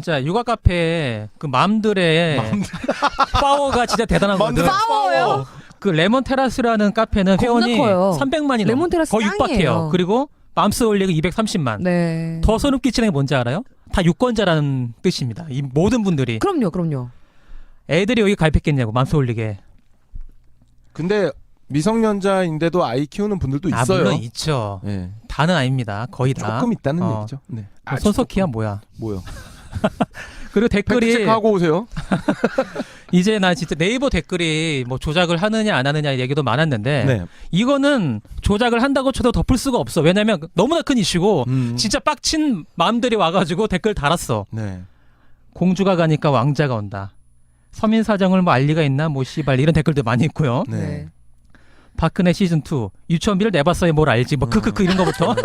진짜 육아 카페 그 맘들의 파워가 진짜 대단하거든. 파워요? 그 레몬 테라스라는 카페는 회원이 커요. 300만이 레몬 테라스 더 육박해요. 짱이에요. 그리고 맘스홀릭은 230만. 네. 더 소름 끼치는 게 뭔지 알아요? 다 유권자라는 뜻입니다. 이 모든 분들이. 그럼요. 애들이 여기 가입했겠냐고 맘스홀릭에. 근데 미성년자인데도 아이 키우는 분들도 있어요. 물론 있죠. 네. 다는 아닙니다. 거의 다. 조금 있다는 얘기죠. 네. 손석희야 뭐야. 뭐요? 그리고 댓글이 팩트체크하고 오세요. 이제 나 진짜 네이버 댓글이 뭐 조작을 하느냐 안 하느냐 얘기도 많았는데 네. 이거는 조작을 한다고 쳐도 덮을 수가 없어. 왜냐면 너무나 큰 이슈고 진짜 빡친 마음들이 와가지고 댓글 달았어. 네. 공주가 가니까 왕자가 온다. 서민 사정을 뭐 알 리가 있나 뭐 씨발 이런 댓글도 많이 있고요. 네. 박근혜 시즌2 유치원비를 내봤어야 뭘 알지 뭐 크크크 이런 거부터.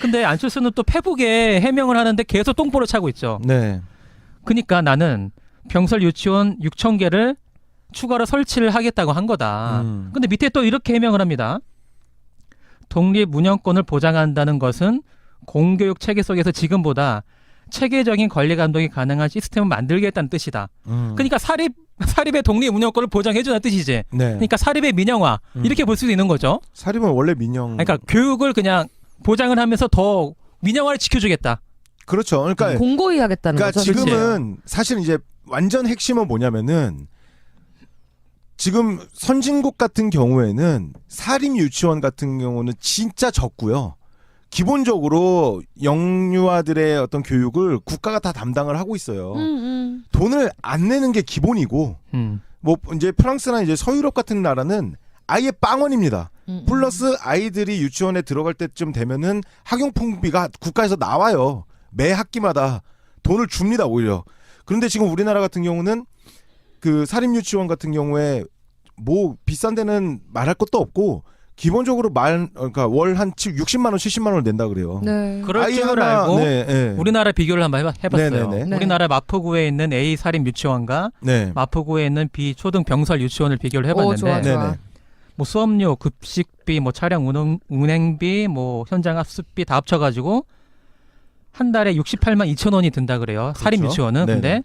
근데 안철수는 또 페북에 해명을 하는데 계속 똥보를 차고 있죠. 네. 그러니까 나는 병설 유치원 6,000개를 추가로 설치를 하겠다고 한 거다. 근데 밑에 또 이렇게 해명을 합니다. 독립 운영권을 보장한다는 것은 공교육 체계 속에서 지금보다 체계적인 권리 감독이 가능한 시스템을 만들겠다는 뜻이다. 그러니까 사립의 독립 운영권을 보장해주는 뜻이지. 네. 그러니까 사립의 민영화 이렇게 볼 수도 있는 거죠. 사립은 원래 민영. 그러니까 교육을 그냥 보장을 하면서 더 민영화를 지켜주겠다. 그렇죠. 그러니까 공고히 하겠다는 그러니까 거죠. 지금은 사실 이제 완전 핵심은 뭐냐면은 지금 선진국 같은 경우에는 사립 유치원 같은 경우는 진짜 적고요. 기본적으로 영유아들의 어떤 교육을 국가가 다 담당을 하고 있어요. 돈을 안 내는 게 기본이고, 뭐 이제 프랑스나 이제 서유럽 같은 나라는 아예 빵원입니다. 플러스 아이들이 유치원에 들어갈 때쯤 되면은 학용품비가 국가에서 나와요. 매 학기마다 돈을 줍니다, 오히려. 그런데 지금 우리나라 같은 경우는 그 사립 유치원 같은 경우에 뭐 비싼 데는 말할 것도 없고 기본적으로 그러니까 월 한 60만 원, 70만 원을 낸다 그래요. 네. 그럴 줄 알고 네, 네. 우리나라 비교를 한번 해봤어요. 네네네. 우리나라 마포구에 있는 A 사립 유치원과 네. 마포구에 있는 B 초등 병설 유치원을 비교를 해봤는데 좋아. 네네. 뭐 수업료, 급식비, 뭐 차량 운행비, 뭐 현장 합숙비 다 합쳐가지고 한 달에 68만 2천 원이 든다 그래요. 사립 그렇죠. 유치원은. 네네. 근데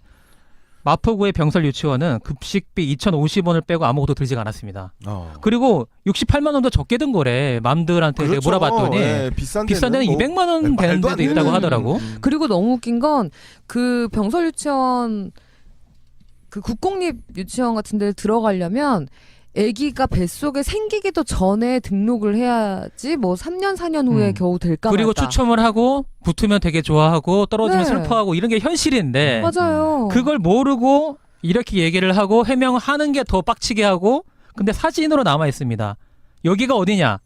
마포구의 병설 유치원은 급식비 2,050원을 빼고 아무것도 들지가 않았습니다. 그리고 68만 원도 적게 든 거래. 맘들한테 그렇죠. 내가 물어봤더니 네, 비싼 데는 200만 원 되는 말도 안 데도 있다고 되는. 하더라고. 그리고 너무 웃긴 건 그 병설 유치원 그 국공립 유치원 같은 데 들어가려면 아기가 뱃속에 생기기도 전에 등록을 해야지 뭐 3년 4년 후에 겨우 될까 그리고 말까. 추첨을 하고 붙으면 되게 좋아하고 떨어지면 네. 슬퍼하고 이런 게 현실인데 맞아요. 그걸 모르고 이렇게 얘기를 하고 해명하는 게 더 빡치게 하고 근데 사진으로 남아 있습니다. 여기가 어디냐?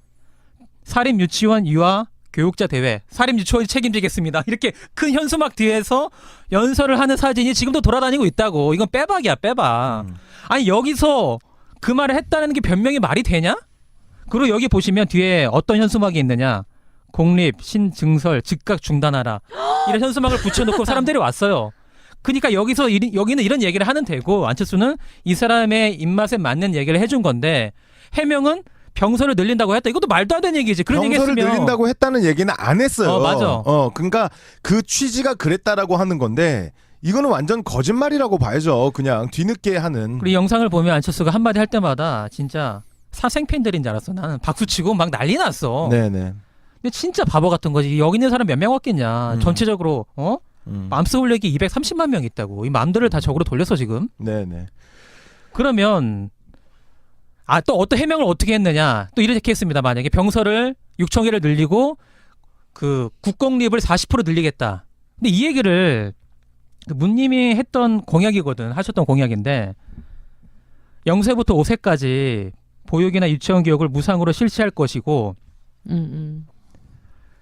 사립 유치원 유아 교육자 대회 사립 유치원이 책임지겠습니다. 이렇게 큰 현수막 뒤에서 연설을 하는 사진이 지금도 돌아다니고 있다고. 이건 빼박이야 빼박. 아니 여기서 그 말을 했다는 게 변명이 말이 되냐? 그리고 여기 보시면 뒤에 어떤 현수막이 있느냐? 공립, 신증설, 즉각 중단하라. 이런 현수막을 붙여놓고 사람들이 왔어요. 그러니까 여기는 이런 얘기를 하는 데고 안철수는 이 사람의 입맛에 맞는 얘기를 해준 건데 해명은 병설을 늘린다고 했다. 이것도 말도 안 되는 얘기지. 그런 얘기 병설을 했으면 늘린다고 했다는 얘기는 안 했어요. 맞아. 그러니까 그 취지가 그랬다라고 하는 건데 이거는 완전 거짓말이라고 봐야죠. 그냥 뒤늦게 하는. 그리고 이 영상을 보면 안철수가 한마디 할 때마다 진짜 사생팬들인 줄 알았어. 나는 박수치고 막 난리 났어. 네네. 근데 진짜 바보 같은 거지. 여기 있는 사람 몇 명 왔겠냐. 전체적으로 맘스홀릭이 230만 명 있다고. 이 맘들을 다 적으로 돌렸어 지금. 네네. 그러면 또 어떤 해명을 어떻게 했느냐. 또 이렇게 했습니다. 만약에 병설을 6,000개를 늘리고 그 국공립을 40% 늘리겠다. 근데 이 얘기를 문님이 했던 공약이거든. 하셨던 공약인데 0세부터 5세까지 보육이나 유치원 교육을 무상으로 실시할 것이고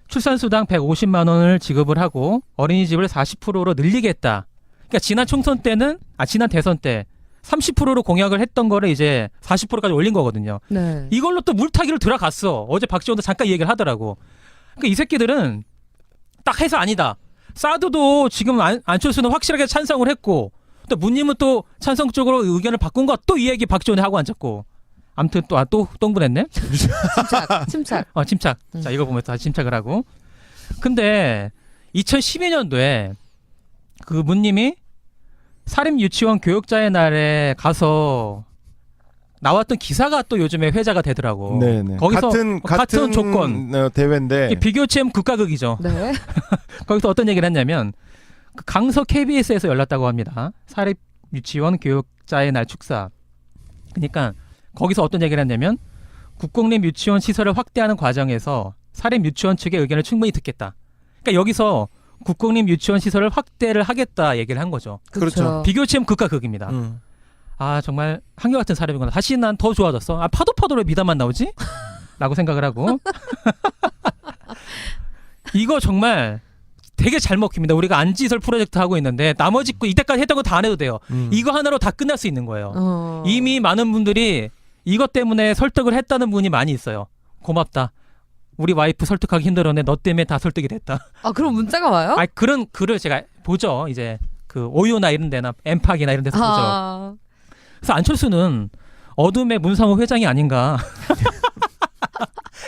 출산수당 150만 원을 지급을 하고 어린이집을 40%로 늘리겠다. 그러니까 지난 대선 때 30%로 공약을 했던 거를 이제 40%까지 올린 거거든요. 네. 이걸로 또 물타기를 들어갔어. 어제 박지원도 잠깐 얘기를 하더라고. 그러니까 이 새끼들은 딱 해서 아니다. 사드도 지금 안철수는 확실하게 찬성을 했고 또 문님은 또 찬성 쪽으로 의견을 바꾼 거 또 이 얘기 박지원이 하고 앉았고 아무튼 또 똥분했네. 침착. 침착. 자 이거 보면서 다시 침착을 하고. 근데 2012년도에 그 문님이 사립 유치원 교육자의 날에 가서 나왔던 기사가 또 요즘에 회자가 되더라고. 네네. 거기서 같은 조건. 대회인데 이게 비교 체험 극과극이죠. 네. 거기서 어떤 얘기를 했냐면 그 강서 KBS에서 열렸다고 합니다. 사립 유치원 교육자의 날 축사. 그러니까 거기서 어떤 얘기를 했냐면 국공립 유치원 시설을 확대하는 과정에서 사립 유치원 측의 의견을 충분히 듣겠다. 그러니까 여기서 국공립 유치원 시설을 확대를 하겠다 얘기를 한 거죠. 그렇죠. 비교 체험 극과극입니다. 아 정말 한결같은 사람이구나. 다시 난 더 좋아졌어. 아 파도파도로 미담만 나오지? 라고 생각을 하고 이거 정말 되게 잘 먹힙니다. 우리가 안지설 프로젝트 하고 있는데 나머지 거 이때까지 했던 거 다 안 해도 돼요. 이거 하나로 다 끝날 수 있는 거예요. 이미 많은 분들이 이것 때문에 설득을 했다는 분이 많이 있어요. 고맙다. 우리 와이프 설득하기 힘들었네. 너 때문에 다 설득이 됐다. 아 그럼 문자가 와요? 아 그런 글을 제가 보죠. 이제 그 오요나 이런 데나 엠팍이나 이런 데서 보죠. 그래서 안철수는 어둠의 문상호 회장이 아닌가.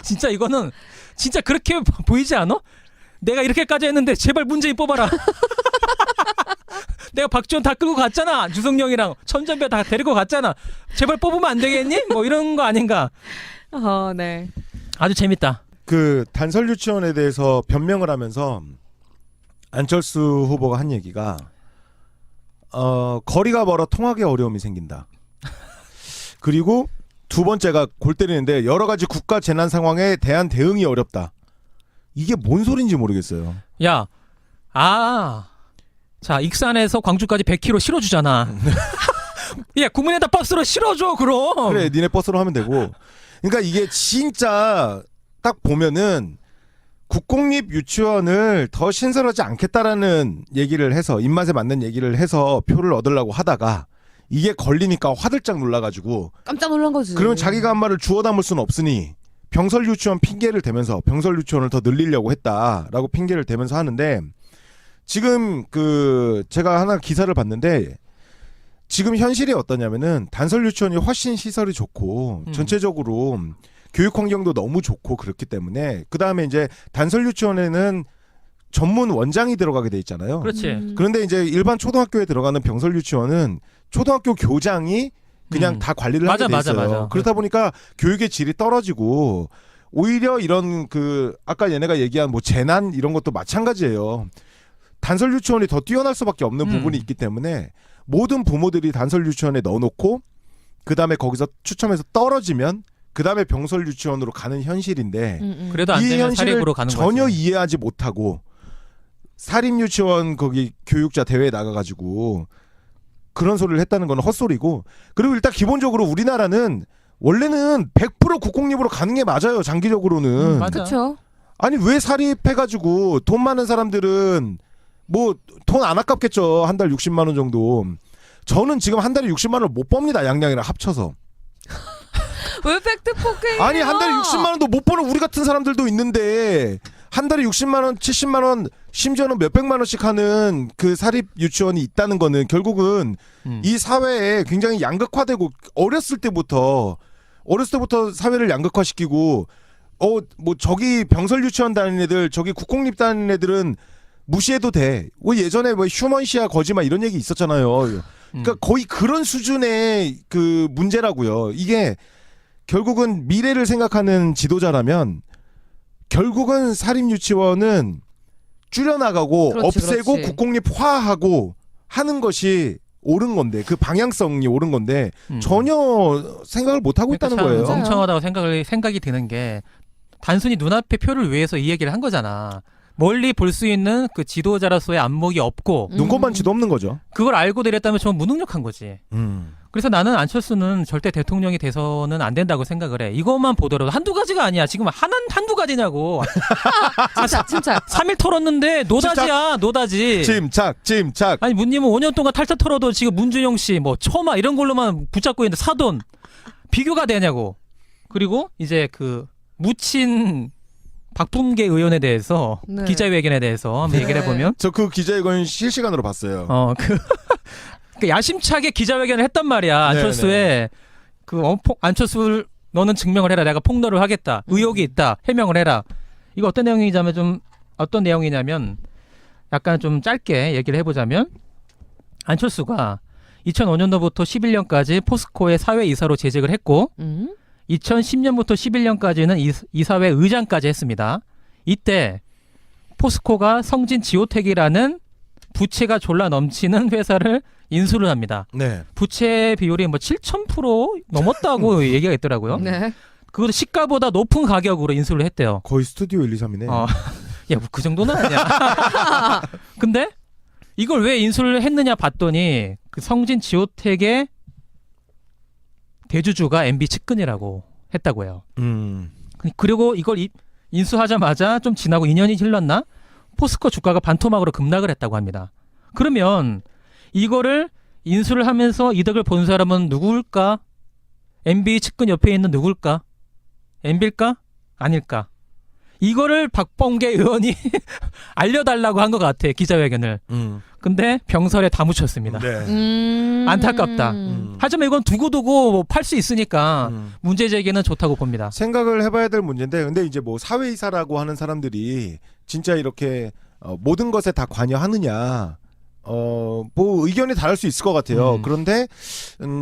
진짜 이거는 진짜 그렇게 보이지 않아? 내가 이렇게까지 했는데 제발 문재인 뽑아라. 내가 박지원 다 끌고 갔잖아. 유승용이랑 천전배 다 데리고 갔잖아. 제발 뽑으면 안 되겠니? 뭐 이런 거 아닌가. 네. 아주 재밌다. 그 단설 유치원에 대해서 변명을 하면서 안철수 후보가 한 얘기가 거리가 멀어 통하기 어려움이 생긴다. 그리고 두 번째가 골 때리는데 여러 가지 국가 재난 상황에 대한 대응이 어렵다. 이게 뭔 소린지 모르겠어요. 야, 자 익산에서 광주까지 100km 실어주잖아. 야 국민에다 버스로 실어줘 그럼. 그래 니네 버스로 하면 되고. 그러니까 이게 진짜 딱 보면은 국공립 유치원을 더 신설하지 않겠다라는 얘기를 해서 입맛에 맞는 얘기를 해서 표를 얻으려고 하다가 이게 걸리니까 화들짝 놀라가지고 깜짝 놀란 거지. 그러면 자기가 한 말을 주워 담을 수는 없으니 병설 유치원 핑계를 대면서 병설 유치원을 더 늘리려고 했다라고 핑계를 대면서 하는데 지금 그 제가 하나 기사를 봤는데 지금 현실이 어떠냐면은 단설 유치원이 훨씬 시설이 좋고 전체적으로 교육 환경도 너무 좋고 그렇기 때문에 그 다음에 이제 단설 유치원에는 전문 원장이 들어가게 돼 있잖아요. 그렇지. 그런데 이제 일반 초등학교에 들어가는 병설 유치원은 초등학교 교장이 그냥 다 관리를 하게 돼 있어요. 맞아. 그러다 보니까 교육의 질이 떨어지고 오히려 이런 그 아까 얘네가 얘기한 뭐 재난 이런 것도 마찬가지예요. 단설 유치원이 더 뛰어날 수밖에 없는 부분이 있기 때문에 모든 부모들이 단설 유치원에 넣어놓고 그 다음에 거기서 추첨해서 떨어지면 그 다음에 병설 유치원으로 가는 현실인데 그래도 안 이 되면 현실을 사립으로 가는 전혀 거지. 이해하지 못하고 사립 유치원 거기 교육자 대회에 나가가지고 그런 소리를 했다는 건 헛소리고 그리고 일단 기본적으로 우리나라는 원래는 100% 국공립으로 가는 게 맞아요. 장기적으로는. 맞아. 그렇죠. 아니 왜 사립해가지고 돈 많은 사람들은 뭐 돈 안 아깝겠죠. 한 달 60만 원 정도. 저는 지금 한 달에 60만 원을 못 법니다. 양양이랑 합쳐서. 왜 팩트 폭행이에요? 아니 한 달에 60만 원도 못 버는 우리 같은 사람들도 있는데 한 달에 60만 원, 70만 원, 심지어는 몇백만 원씩 하는 그 사립 유치원이 있다는 거는 결국은 이 사회에 굉장히 양극화되고 어렸을 때부터 사회를 양극화시키고 뭐 저기 병설 유치원 다니는 애들, 저기 국공립 다니는 애들은 무시해도 돼. 뭐 예전에 뭐 휴먼시아 거짓말 이런 얘기 있었잖아요. 그러니까 거의 그런 수준의 그 문제라고요. 이게 결국은 미래를 생각하는 지도자라면 결국은 사립 유치원은 줄여나가고 그렇지, 없애고 그렇지. 국공립화하고 하는 것이 옳은 건데 그 방향성이 옳은 건데 전혀 생각을 못 하고 그러니까 있다는 참 거예요. 맞아요. 멍청하다고 생각이 드는 게 단순히 눈앞의 표를 위해서 이 얘기를 한 거잖아. 멀리 볼 수 있는 그 지도자로서의 안목이 없고 눈꼽만치도 없는 거죠. 그걸 알고 내렸다면 좀 무능력한 거지. 그래서 나는 안철수는 절대 대통령이 돼서는 안 된다고 생각을 해. 이것만 보더라도 한두 가지가 아니야. 지금 한두 가지냐고. 침착. 3일 털었는데 노다지야. 노다지. 침착. 아니 문님은 5년 동안 탈탈 털어도 지금 문준영 씨 뭐 처마 이런 걸로만 붙잡고 있는데 사돈 비교가 되냐고. 그리고 이제 그 묻힌 박품계 의원에 대해서 네. 기자회견에 대해서 한번 얘기를 해보면 저 그 기자회견 실시간으로 봤어요. 그 야심차게 기자회견을 했단 말이야. 안철수의 안철수를 너는 증명을 해라. 내가 폭로를 하겠다. 의혹이 있다. 해명을 해라. 이거 어떤 내용이냐면 약간 좀 짧게 얘기를 해보자면 안철수가 2005년도부터 11년까지 포스코의 사회이사로 재직을 했고 2010년부터 11년까지는 이사회 의장까지 했습니다. 이때 포스코가 성진 지오텍이라는 부채가 졸라 넘치는 회사를 인수를 합니다. 네. 부채 비율이 뭐 7,000% 넘었다고 얘기가 있더라고요. 네. 그것도 시가보다 높은 가격으로 인수를 했대요. 거의 스튜디오 1, 2, 3이네. 야, 뭐 그 정도는 아니야. 근데 이걸 왜 인수를 했느냐 봤더니 그 성진 지오텍의 대주주가 MB 측근이라고 했다고 해요. 그리고 이걸 인수하자마자 좀 지나고 2년이 흘렀나? 포스코 주가가 반토막으로 급락을 했다고 합니다. 그러면 이거를 인수를 하면서 이득을 본 사람은 누구일까? MB 측근 옆에 있는 누구일까? MB일까? 아닐까? 이거를 박범계 의원이 알려달라고 한 것 같아, 기자회견을. 근데 병설에 다 묻혔습니다. 네. 안타깝다. 하지만 이건 두고두고 팔 수 있으니까 문제 제기는 좋다고 봅니다. 생각을 해봐야 될 문제인데, 근데 이제 뭐 사회이사라고 하는 사람들이 진짜 이렇게 모든 것에 다 관여하느냐, 뭐 의견이 다를 수 있을 것 같아요. 그런데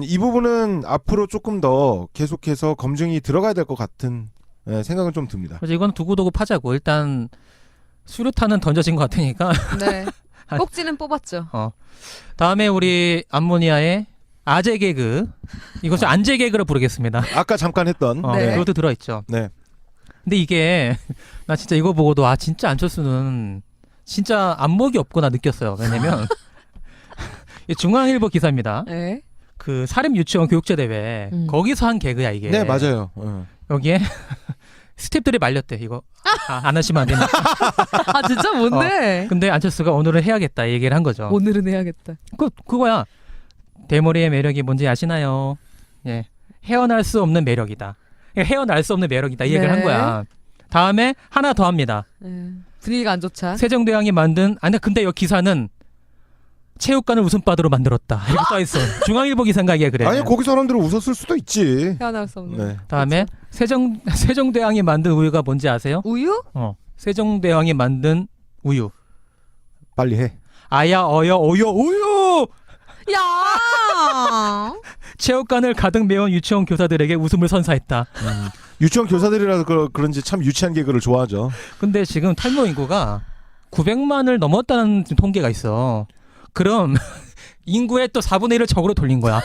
이 부분은 앞으로 조금 더 계속해서 검증이 들어가야 될 것 같은 생각은 좀 듭니다. 그래서 이건 두고두고 파자고. 일단 수류탄은 던져진 것 같으니까. 네. 꼭지는 뽑았죠. 다음에 우리 암모니아의 아재 개그, 이것을 안재 개그로 부르겠습니다. 아까 잠깐 했던 네. 그것도 들어있죠. 네. 근데 이게 나 진짜 이거 보고도 진짜 안철수는 진짜 안목이 없구나 느꼈어요. 왜냐면 이 중앙일보 기사입니다. 네. 그 사립 유치원 교육제 대회 거기서 한 개그야 이게. 네, 맞아요. 여기에 스태프들이 말렸대. 이거 안 하시면 안 된다. 아 진짜 뭔데? 근데 안철수가 오늘은 해야겠다 얘기를 한 거죠. 오늘은 해야겠다. 그거야. 대머리의 매력이 뭔지 아시나요? 예, 헤어날 수 없는 매력이다. 헤어날 수 없는 매력이다 이 얘기를 네. 한 거야. 다음에 하나 더 합니다. 네. 분위기가 안 좋자. 세종대왕이 만든 근데 이 기사는 체육관을 웃음바다로 만들었다 이렇게 써 있어. 중앙일보 기사인가 이게 그래. 아니 거기 사람들은 웃었을 수도 있지. 헤어날 수 없는. 네. 다음에 세종대왕이 만든 우유가 뭔지 아세요? 우유? 세종대왕이 만든 우유. 빨리 해. 아야 어여 오요 우유. 야! 체육관을 가득 메운 유치원 교사들에게 웃음을 선사했다. 유치원 교사들이라서 그런지 참 유치한 개그를 좋아하죠. 근데 지금 탈모 인구가 900만을 넘었다는 통계가 있어. 그럼 인구의 또 4분의 1을 적으로 돌린 거야.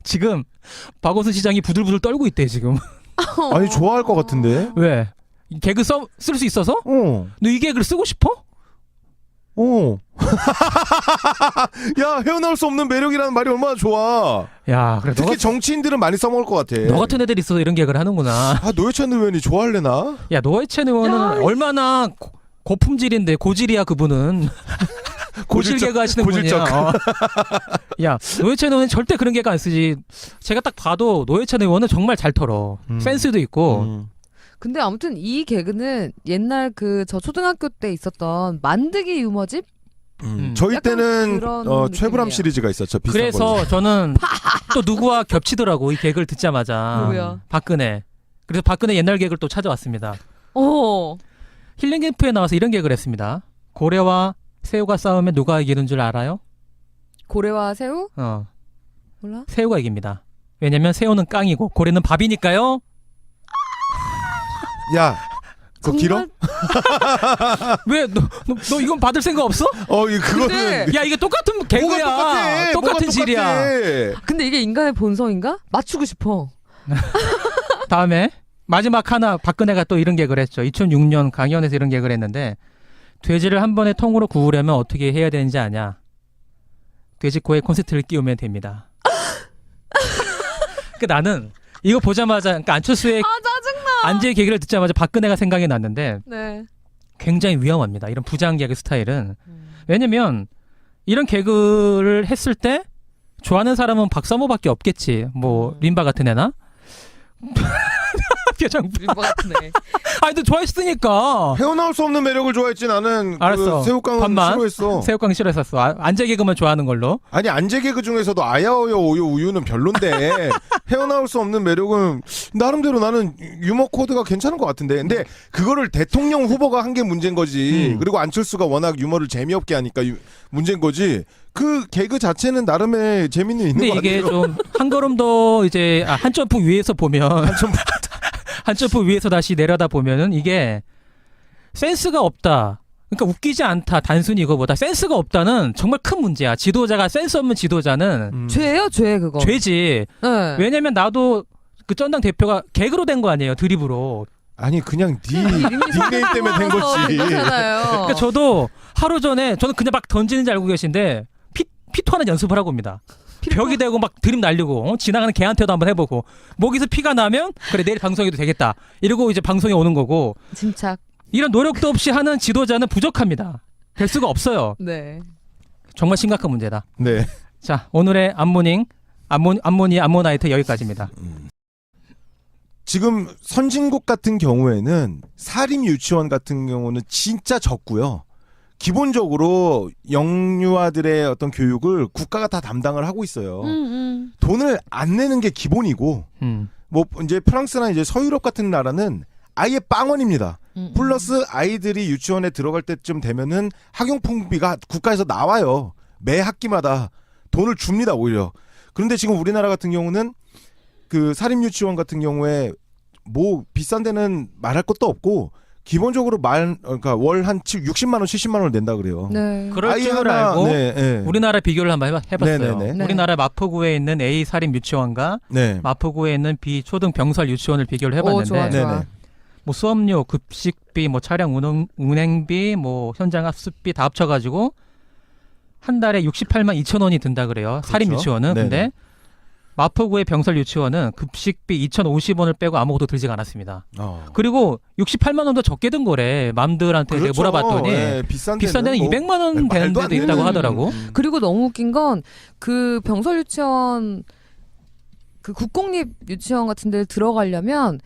지금 박원순 시장이 부들부들 떨고 있대 지금. 아니 좋아할 것 같은데. 왜? 이 개그 쓸 수 있어서? 너 이 개그를 쓰고 싶어? 야, 헤어나올 수 없는 매력이라는 말이 얼마나 좋아. 야, 그래. 특히 정치인들은 많이 써먹을 것 같아. 너 같은 애들이 있어서 이런 개그를 하는구나. 노회찬 의원이 좋아할래나? 야, 노회찬 의원은 얼마나 고품질인데 고질이야 그분은. 고질 개그 하시는 고질적. 분이야. 야, 노회찬 의원은 절대 그런 개그 안 쓰지. 제가 딱 봐도 노회찬 의원은 정말 잘 털어. 센스도 있고. 근데 아무튼 이 개그는 옛날 저 초등학교 때 있었던 만드기 유머집? 저희 약간 때는 그런 최불암 느낌이에요. 시리즈가 있었죠. 비슷한 그래서 걸로. 저는 또 누구와 겹치더라고 이 개그를 듣자마자. 누구야? 박근혜. 그래서 박근혜 옛날 개그를 또 찾아왔습니다. 오. 힐링 캠프에 나와서 이런 개그를 했습니다. 고래와 새우가 싸우면 누가 이기는 줄 알아요? 고래와 새우? 몰라? 새우가 이깁니다. 왜냐면 새우는 깡이고 고래는 밥이니까요. 야, 그거 길어? 왜 너 이건 받을 생각 없어? 그거는 야 이게 똑같은 개그야. 뭐가 똑같은 질이야. 근데 이게 인간의 본성인가? 맞추고 싶어. 다음에 마지막 하나 박근혜가 또 이런 개그를 했죠. 2006년 강연에서 이런 개그를 했는데 돼지를 한 번에 통으로 구우려면 어떻게 해야 되는지 아냐? 돼지 코에 콘센트를 끼우면 됩니다. 나는 이거 보자마자 그러니까 안철수의 짜증나. 안재의 개그를 듣자마자 박근혜가 생각이 났는데 네. 굉장히 위험합니다. 이런 부장 개그 스타일은. 왜냐면 이런 개그를 했을 때 좋아하는 사람은 박사모밖에 없겠지. 뭐 림바 같은 애나. 표정. 뭐 같네. 아니 너 좋아했으니까. 헤어나올 수 없는 매력을 좋아했지 나는. 알았어. 그 새우깡은 반만. 싫어했어. 새우깡 싫어했었어. 안재 개그만 좋아하는 걸로. 아니 안재 개그 중에서도 아야어여 오요 우유는 별론데 헤어나올 수 없는 매력은 나름대로 나는 유머 코드가 괜찮은 것 같은데. 근데 그거를 대통령 후보가 한 게 문제인 거지. 그리고 안철수가 워낙 유머를 재미없게 하니까 문제인 거지. 그 개그 자체는 나름의 재미는 있는 것 근데 이게 같아요. 좀 한 걸음 더 이제 한 점프 위에서 보면 한 점프 위에서 다시 내려다 보면은 이게 센스가 없다. 그러니까 웃기지 않다. 단순히 이거보다 센스가 없다는 정말 큰 문제야. 지도자가 센스 없는 지도자는 죄예요, 죄 그거. 죄지. 네. 왜냐면 나도 그 전당 대표가 개그로 된 거 아니에요. 드립으로. 아니 그냥 닉네임 때문에 된 거지. 그렇잖아요. 그러니까 저도 하루 전에 저는 그냥 막 던지는 줄 알고 계신데 피토하는 연습을 하고 옵니다. 벽이 되고 막 드립 날리고 지나가는 개한테도 한번 해보고 목에서 피가 나면 그래 내일 방송해도 되겠다 이러고 이제 방송에 오는 거고 침착. 이런 노력도 없이 하는 지도자는 부족합니다. 될 수가 없어요. 네. 정말 심각한 문제다. 네. 자 오늘의 암모닝 암모니 암모나이트 여기까지입니다. 지금 선진국 같은 경우에는 사립 유치원 같은 경우는 진짜 적고요. 기본적으로 영유아들의 어떤 교육을 국가가 다 담당을 하고 있어요. 돈을 안 내는 게 기본이고, 뭐 이제 프랑스나 이제 서유럽 같은 나라는 아예 빵원입니다. 플러스 아이들이 유치원에 들어갈 때쯤 되면은 학용품비가 국가에서 나와요. 매 학기마다 돈을 줍니다 오히려. 그런데 지금 우리나라 같은 경우는 그 사립 유치원 같은 경우에 뭐 비싼 데는 말할 것도 없고 기본적으로 그러니까 월 한 60만 원, 70만 원을 낸다 그래요. 네. 그럴 줄 알고 네, 네. 우리나라 비교를 한번 해봤어요. 네네네. 네. 우리나라 마포구에 있는 A 사립 유치원과 네. 마포구에 있는 B 초등 병설 유치원을 비교를 해봤는데 오, 좋아, 좋아. 네네. 뭐 수업료, 급식비, 뭐 차량 운행비, 뭐 현장 합숙비 다 합쳐가지고 한 달에 68만 2천 원이 든다 그래요. 사립 그렇죠. 유치원은. 네네. 근데 마포구의 병설 유치원은 급식비 2,050원을 빼고 아무것도 들지가 않았습니다. 그리고 68만 원도 적게 든 거래. 맘들한테 내가 물어봤더니 네, 비싼 데는 뭐 200만 원 되는 말도 안 데도 있다고 되는- 하더라고. 그리고 너무 웃긴 건 그 병설 유치원 그 국공립 유치원 같은 데 들어가려면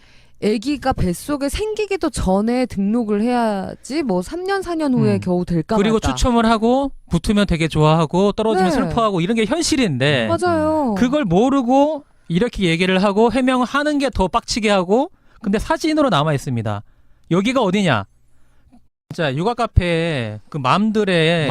아기가 뱃속에 생기기도 전에 등록을 해야지 뭐 3년 4년 후에 겨우 될까 그리고 말까. 추첨을 하고 붙으면 되게 좋아하고 떨어지면 네. 슬퍼하고 이런 게 현실인데 맞아요. 그걸 모르고 이렇게 얘기를 하고 해명하는 게 더 빡치게 하고 근데 사진으로 남아 있습니다. 여기가 어디냐? 진짜 육아 카페 그 맘들의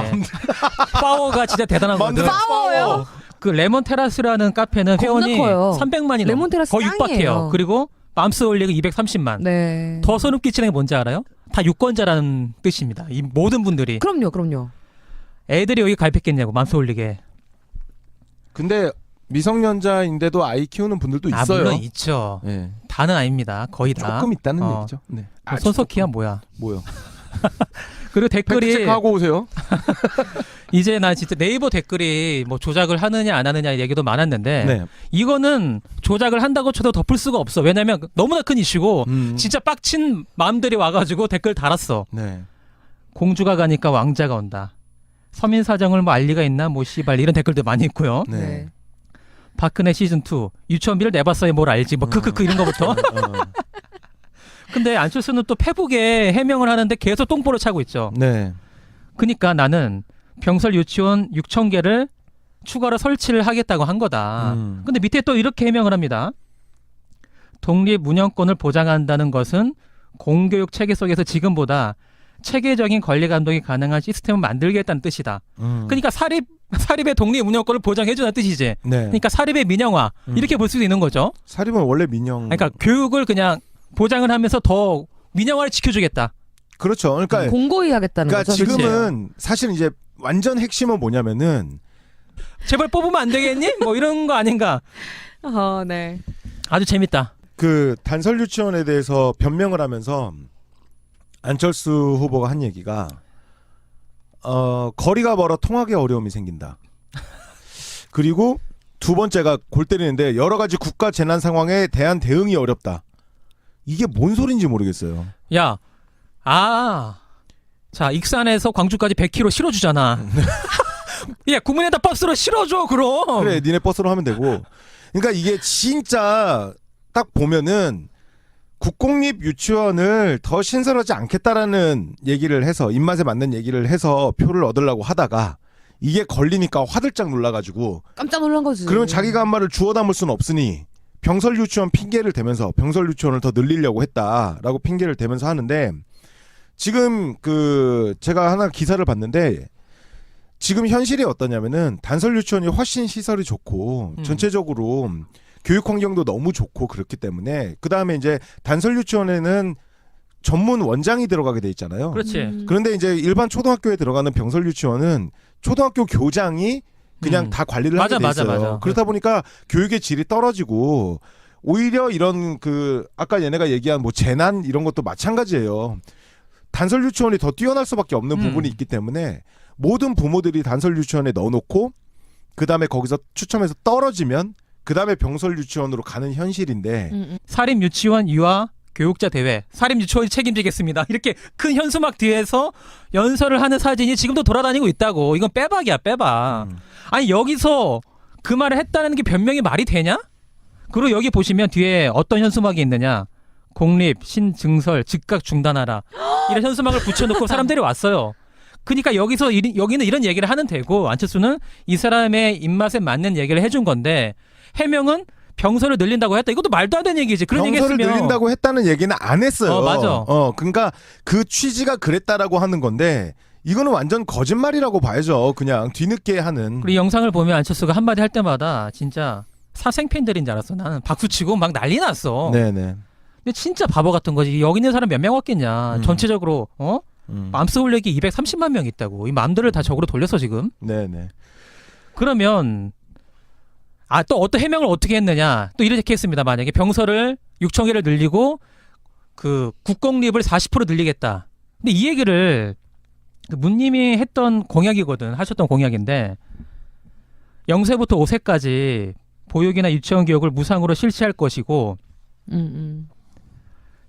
파워가 진짜 대단하거든. 맘들 파워요? 그 레몬 테라스라는 카페는 겁나 회원이 커요. 300만이 레몬 테라스 거의 짱이에요. 육박해요. 그리고 맘스 올리그 230만. 네. 더 소름 끼치는 게 뭔지 알아요? 다 유권자라는 뜻입니다. 이 모든 분들이 그럼요. 애들이 여기 가입했겠냐고 맘스 올리게. 근데 미성년자인데도 아이 키우는 분들도 있어요. 물론 있죠. 네. 다는 아닙니다. 거의 다. 조금 있다는 어. 얘기죠. 네. 뭐 손석희야 뭐야. 뭐요? 그리고 댓글이 팩트체크하고 오세요. 이제 나 진짜 네이버 댓글이 뭐 조작을 하느냐 안 하느냐 얘기도 많았는데 네. 이거는 조작을 한다고 쳐도 덮을 수가 없어. 왜냐면 너무나 큰 이슈고 진짜 빡친 마음들이 와가지고 댓글 달았어. 네. 공주가 가니까 왕자가 온다. 서민 사정을 뭐 알 리가 있나 뭐 씨발 이런 댓글도 많이 있고요. 네. 네. 박근혜 시즌 2 유치원비를 내봤어야 뭘 알지 뭐 크크크 이런 거부터. 근데 안철수는 또 페북에 해명을 하는데 계속 똥보를 차고 있죠. 네. 그러니까 나는 병설 유치원 6,000개를 추가로 설치를 하겠다고 한 거다. 근데 밑에 또 이렇게 해명을 합니다. 독립 운영권을 보장한다는 것은 공교육 체계 속에서 지금보다 체계적인 권리 감독이 가능한 시스템을 만들겠다는 뜻이다. 그러니까 사립의 독립 운영권을 보장해주는 뜻이지. 네. 그러니까 사립의 민영화 이렇게 볼 수도 있는 거죠. 사립은 원래 민영. 그러니까 교육을 그냥 보장을 하면서 더 민영화를 지켜주겠다. 그렇죠. 그러니까 공고히 하겠다는 그러니까 거죠. 지금은 사실 이제 완전 핵심은 뭐냐면은 제발 뽑으면 안 되겠니? 뭐 이런 거 아닌가. 네. 아주 재밌다. 그 단설 유치원에 대해서 변명을 하면서 안철수 후보가 한 얘기가 거리가 멀어 통하기 어려움이 생긴다. 그리고 두 번째가 골 때리는데 여러 가지 국가 재난 상황에 대한 대응이 어렵다. 이게 뭔 소린지 모르겠어요. 야, 자 익산에서 광주까지 100km 실어주잖아. 야, 국민의당 버스로 실어줘 그럼. 그래, 니네 버스로 하면 되고. 그러니까 이게 진짜 딱 보면은 국공립 유치원을 더 신설하지 않겠다라는 얘기를 해서 입맛에 맞는 얘기를 해서 표를 얻으려고 하다가 이게 걸리니까 화들짝 놀라가지고 깜짝 놀란 거지. 그러면 자기가 한 말을 주워 담을 수는 없으니 병설 유치원 핑계를 대면서 병설 유치원을 더 늘리려고 했다라고 핑계를 대면서 하는데 지금 제가 하나 기사를 봤는데 지금 현실이 어떠냐면은 단설 유치원이 훨씬 시설이 좋고 전체적으로 교육 환경도 너무 좋고 그렇기 때문에 그 다음에 이제 단설 유치원에는 전문 원장이 들어가게 돼 있잖아요. 그렇지. 그런데 이제 일반 초등학교에 들어가는 병설 유치원은 초등학교 교장이 그냥 다 관리를 하게 돼 있어요. 맞아. 그러다 보니까 교육의 질이 떨어지고 오히려 이런 아까 얘네가 얘기한 뭐 재난 이런 것도 마찬가지예요. 단설 유치원이 더 뛰어날 수밖에 없는 부분이 있기 때문에 모든 부모들이 단설 유치원에 넣어놓고 그 다음에 거기서 추첨해서 떨어지면 그 다음에 병설 유치원으로 가는 현실인데 사립 유치원 유아 교육자 대회 사립 유치원이 책임지겠습니다. 이렇게 큰 현수막 뒤에서 연설을 하는 사진이 지금도 돌아다니고 있다고. 이건 빼박이야, 빼박. 아니 여기서 그 말을 했다는 게 변명이 말이 되냐? 그리고 여기 보시면 뒤에 어떤 현수막이 있느냐? 공립, 신증설, 즉각 중단하라. 이런 현수막을 붙여놓고 사람들이 왔어요. 그러니까 여기는 이런 얘기를 하는 데고 안철수는 이 사람의 입맛에 맞는 얘기를 해준 건데 해명은 병설을 늘린다고 했다. 이것도 말도 안 되는 얘기지. 그런 얘기 병설을 했으면 늘린다고 했다는 얘기는 안 했어요. 맞아. 그러니까 그 취지가 그랬다라고 하는 건데 이거는 완전 거짓말이라고 봐야죠. 그냥 뒤늦게 하는. 그리고 이 영상을 보면 안철수가 한마디 할 때마다 진짜 사생 팬들인 줄 알았어. 나는 박수치고 막 난리 났어. 네네. 근데 진짜 바보 같은 거지. 여기 있는 사람 몇 명 왔겠냐. 전체적으로 맘스 홀력이 230만 명 있다고. 이 맘들을 다 적으로 돌렸어 지금. 네네. 그러면 또 어떤 해명을 어떻게 했느냐. 또 이렇게 했습니다. 만약에 병설을 6천 개를 늘리고 그 국공립을 40% 늘리겠다. 근데 이 얘기를 그 문님이 했던 공약이거든. 하셨던 공약인데 0세부터 5세까지 보육이나 유치원 교육을 무상으로 실시할 것이고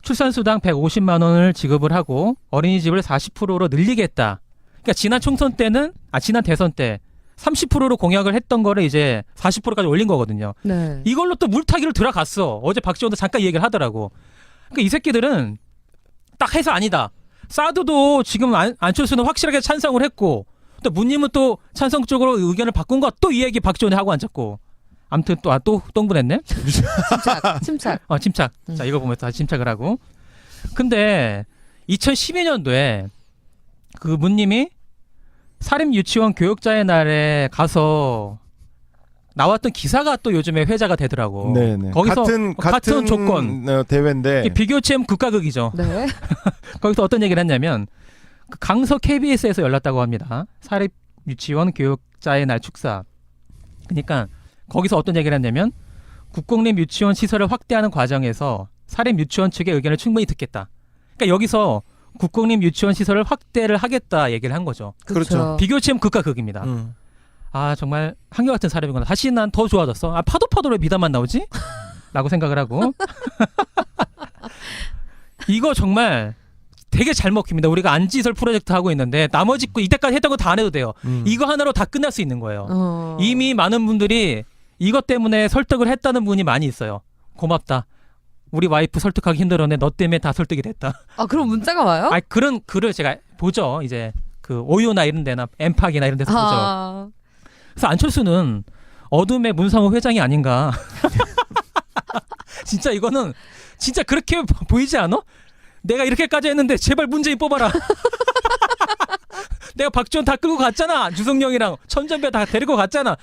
출산수당 150만 원을 지급을 하고 어린이집을 40%로 늘리겠다. 그러니까 지난 대선 때 30%로 공약을 했던 거를 이제 40%까지 올린 거거든요. 네. 이걸로 또 물타기를 들어갔어. 어제 박지원도 잠깐 얘기를 하더라고. 그러니까 이 새끼들은 딱 해서 아니다. 사드도 지금 안철수는 확실하게 찬성을 했고 또 문님은 또 찬성 쪽으로 의견을 바꾼 거 또 이 얘기 박지원이 하고 앉았고. 아무튼 또 똥분했네. 침착. 침착. 자, 이거 보면서 다시 침착을 하고. 근데 2012년도에 그 문님이 사립 유치원 교육자의 날에 가서 나왔던 기사가 또 요즘에 회자가 되더라고. 네네. 거기서 같은 조건. 대회인데. 비교체험 극과극이죠. 네. 거기서 어떤 얘기를 했냐면 그 강서 KBS에서 열렸다고 합니다. 사립 유치원 교육자의 날 축사. 그러니까 거기서 어떤 얘기를 했냐면 국공립 유치원 시설을 확대하는 과정에서 사립 유치원 측의 의견을 충분히 듣겠다. 그러니까 여기서 국공립 유치원 시설을 확대를 하겠다 얘기를 한 거죠. 그렇죠. 비교체험 극과 극입니다. 정말 한결같은 사람이구나. 다시 난 더 좋아졌어. 파도파도로 미담만 나오지? 라고 생각을 하고 이거 정말 되게 잘 먹힙니다. 우리가 안지설 프로젝트 하고 있는데 나머지 이때까지 했던 거 다 안 해도 돼요. 이거 하나로 다 끝날 수 있는 거예요. 이미 많은 분들이 이것 때문에 설득을 했다는 분이 많이 있어요. 고맙다. 우리 와이프 설득하기 힘들었네. 너 때문에 다 설득이 됐다. 그럼 문자가 와요? 그런 글을 제가 보죠. 이제 그 오요나 이런 데나 엠팍이나 이런 데서 보죠. 그래서 안철수는 어둠의 문상호 회장이 아닌가. 진짜 이거는 진짜 그렇게 보이지 않아? 내가 이렇게까지 했는데 제발 문재인 뽑아라. 내가 박지원 다 끌고 갔잖아. 주성영이랑 천전배 다 데리고 갔잖아.